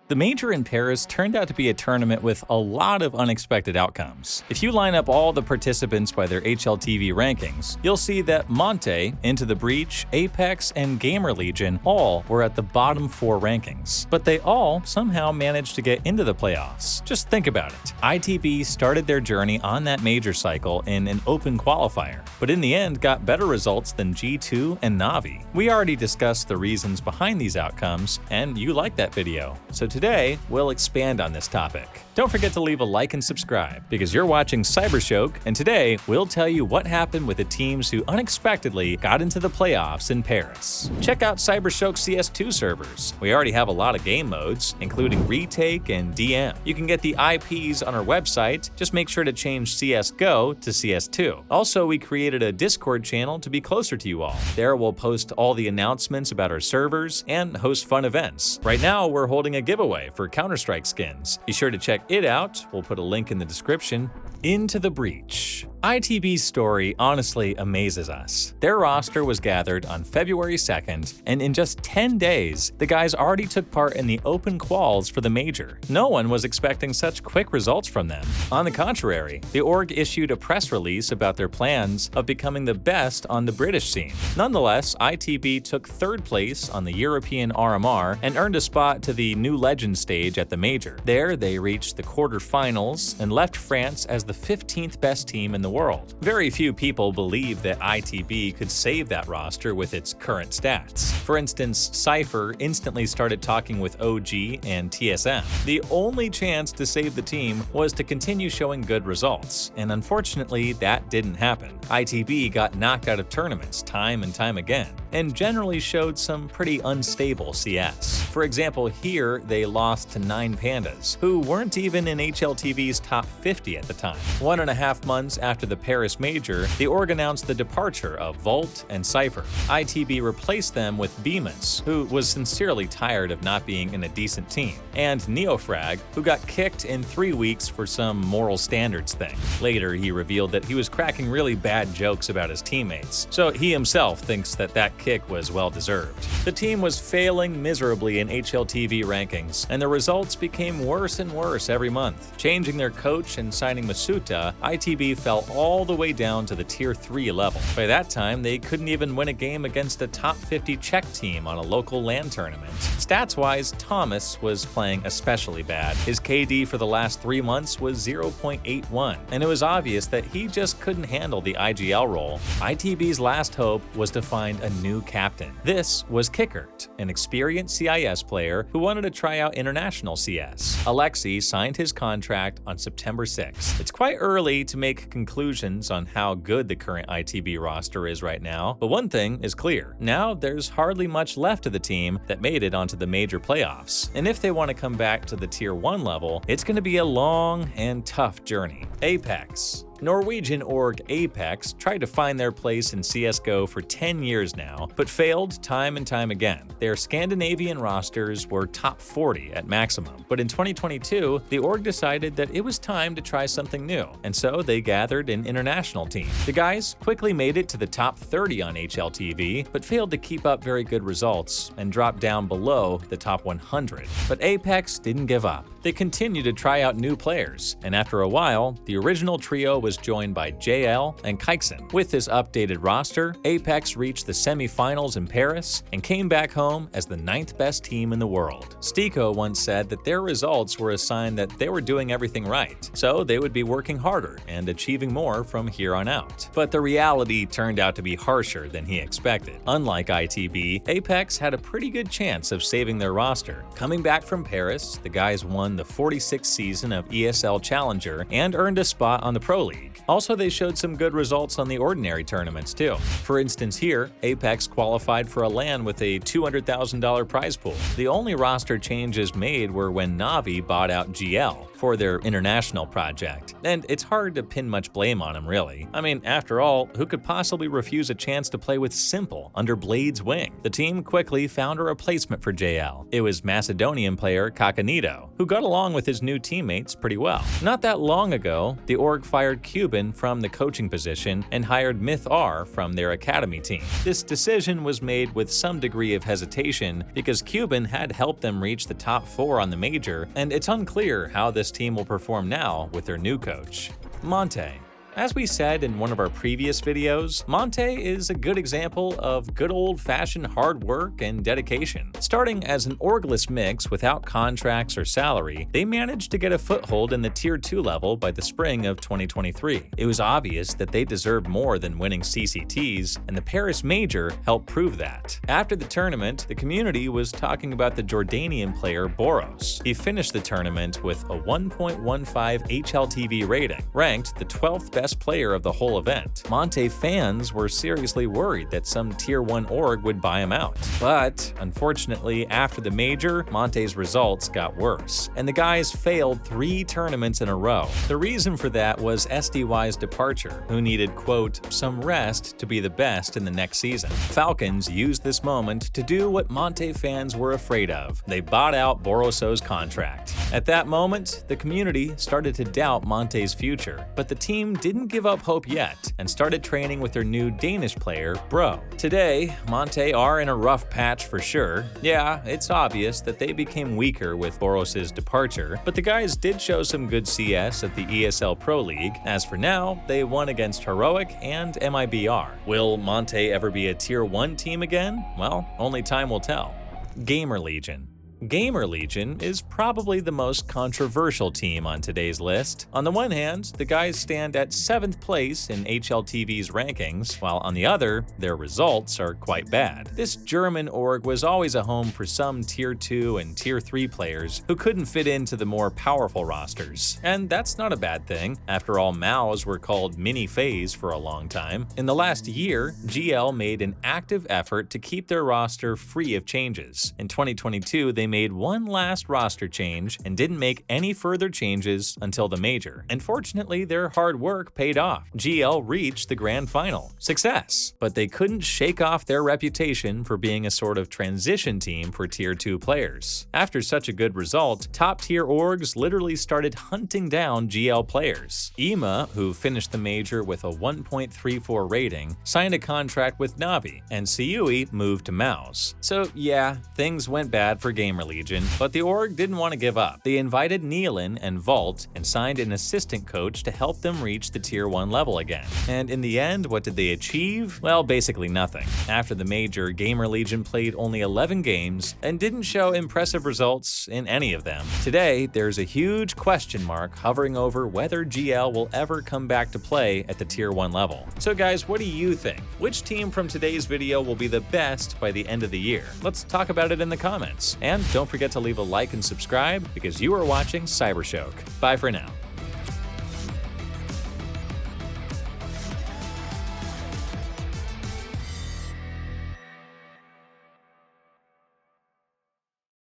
The major in Paris turned out to be a tournament with a lot of unexpected outcomes. If you line up all the participants by their HLTV rankings, you'll see that Monte, Into the Breach, Apeks, and GamerLegion all were at the bottom 4 rankings. But they all somehow managed to get into the playoffs. Just think about it. ITB started their journey on that major cycle in an open qualifier, but in the end got better results than G2 and Navi. We already discussed the reasons behind these outcomes, and you liked that video. So today, we'll expand on this topic. Don't forget to leave a like and subscribe, because you're watching CYBERSHOKE, and today we'll tell you what happened with the teams who unexpectedly got into the playoffs in Paris. Check out CYBERSHOKE CS2 servers. We already have a lot of game modes, including Retake and DM. You can get the IPs on our website, just make sure to change CSGO to CS2. Also, we created a Discord channel to be closer to you all. There we'll post all the announcements about our servers and host fun events. Right now, we're holding a giveaway for Counter-Strike skins. Be sure to check it out. We'll put a link in the description. Into the Breach. ITB's story honestly amazes us. Their roster was gathered on February 2nd, and in just 10 days, the guys already took part in the open quals for the major. No one was expecting such quick results from them. On the contrary, the org issued a press release about their plans of becoming the best on the British scene. Nonetheless, ITB took 3rd place on the European RMR and earned a spot to the New Legend stage at the major. There, they reached the quarterfinals and left France as the 15th best team in the world. Very few people believe that ITB could save that roster with its current stats. For instance, Cypher instantly started talking with OG and TSM. The only chance to save the team was to continue showing good results, and unfortunately that didn't happen. ITB got knocked out of tournaments time and time again, and generally showed some pretty unstable CS. For example, here they lost to 9 Pandas, who weren't even in HLTV's top 50 at the time. 1.5 months after the Paris major, the org announced the departure of Volt and Cypher. ITB replaced them with Bemis, who was sincerely tired of not being in a decent team, and Neofrag, who got kicked in 3 weeks for some moral standards thing. Later, he revealed that he was cracking really bad jokes about his teammates, so he himself thinks that kick was well-deserved. The team was failing miserably in HLTV rankings, and the results became worse and worse every month. Changing their coach and signing Masuta, ITB fell all the way down to the Tier 3 level. By that time, they couldn't even win a game against a top 50 Czech team on a local LAN tournament. Stats-wise, Thomas was playing especially bad. His KD for the last 3 months was 0.81, and it was obvious that he just couldn't handle the IGL role. ITB's last hope was to find a new captain. This was Kickert, an experienced CIS player who wanted to try out international CS. Alexi signed his contract on September 6th. It's quite early to make conclusions on how good the current ITB roster is right now, but one thing is clear. Now there's hardly much left of the team that made it onto the major playoffs, and if they want to come back to the Tier 1 level, it's going to be a long and tough journey. Apeks. Norwegian org Apeks tried to find their place in CSGO for 10 years now, but failed time and time again. Their Scandinavian rosters were top 40 at maximum, but in 2022, the org decided that it was time to try something new, and so they gathered an international team. The guys quickly made it to the top 30 on HLTV, but failed to keep up very good results and dropped down below the top 100. But Apeks didn't give up. They continued to try out new players, and after a while, the original trio was joined by JL and Kykson. With this updated roster, Apeks reached the semi-finals in Paris and came back home as the 9th best team in the world. Stiko once said that their results were a sign that they were doing everything right, so they would be working harder and achieving more from here on out. But the reality turned out to be harsher than he expected. Unlike ITB, Apeks had a pretty good chance of saving their roster. Coming back from Paris, the guys won the 46th season of ESL Challenger and earned a spot on the Pro League. Also, they showed some good results on the ordinary tournaments too. For instance here, Apeks qualified for a LAN with a $200,000 prize pool. The only roster changes made were when Navi bought out GL for their international project, and it's hard to pin much blame on him really. I mean, after all, who could possibly refuse a chance to play with Simple under Blade's wing? The team quickly found a replacement for JL. It was Macedonian player Kakanito, who got got along with his new teammates pretty well. Not that long ago, the org fired Cuban from the coaching position and hired Myth R from their academy team. This decision was made with some degree of hesitation because Cuban had helped them reach the top 4 on the major, and it's unclear how this team will perform now with their new coach. Monte. As we said in one of our previous videos, Monte is a good example of good old-fashioned hard work and dedication. Starting as an orgless mix without contracts or salary, they managed to get a foothold in the Tier 2 level by the spring of 2023. It was obvious that they deserved more than winning CCTs, and the Paris Major helped prove that. After the tournament, the community was talking about the Jordanian player Boros. He finished the tournament with a 1.15 HLTV rating, ranked the 12th best player of the whole event. Monte fans were seriously worried that some Tier 1 org would buy him out. But unfortunately, after the major, Monte's results got worse, and the guys failed 3 tournaments in a row. The reason for that was SDY's departure, who needed, quote, some rest to be the best in the next season. Falcons used this moment to do what Monte fans were afraid of. They bought out Boros's contract. At that moment, the community started to doubt Monte's future, but the team didn't give up hope yet and started training with their new Danish player, Bro. Today, Monte are in a rough patch for sure. Yeah, it's obvious that they became weaker with Boros's departure, but the guys did show some good CS at the ESL Pro League. As for now, they won against Heroic and MIBR. Will Monte ever be a Tier 1 team again? Well, only time will tell. GamerLegion. GamerLegion is probably the most controversial team on today's list. On the one hand, the guys stand at 7th place in HLTV's rankings, while on the other, their results are quite bad. This German org was always a home for some Tier 2 and Tier 3 players who couldn't fit into the more powerful rosters. And that's not a bad thing. After all, MAUs were called mini-phase for a long time. In the last year, GL made an active effort to keep their roster free of changes. In 2022, they made one last roster change and didn't make any further changes until the major. And fortunately, their hard work paid off. GL reached the grand final. Success! But they couldn't shake off their reputation for being a sort of transition team for Tier 2 players. After such a good result, top-tier orgs literally started hunting down GL players. EMA, who finished the major with a 1.34 rating, signed a contract with Navi, and Siyui moved to MAUs. So yeah, things went bad for GamerLegion, but the org didn't want to give up. They invited Nealon and Vault and signed an assistant coach to help them reach the Tier 1 level again. And in the end, what did they achieve? Well, basically nothing. After the major, GamerLegion played only 11 games and didn't show impressive results in any of them. Today, there's a huge question mark hovering over whether GL will ever come back to play at the Tier 1 level. So guys, what do you think? Which team from today's video will be the best by the end of the year? Let's talk about it in the comments. And don't forget to leave a like and subscribe because you are watching CYBERSHOKE. Bye for now.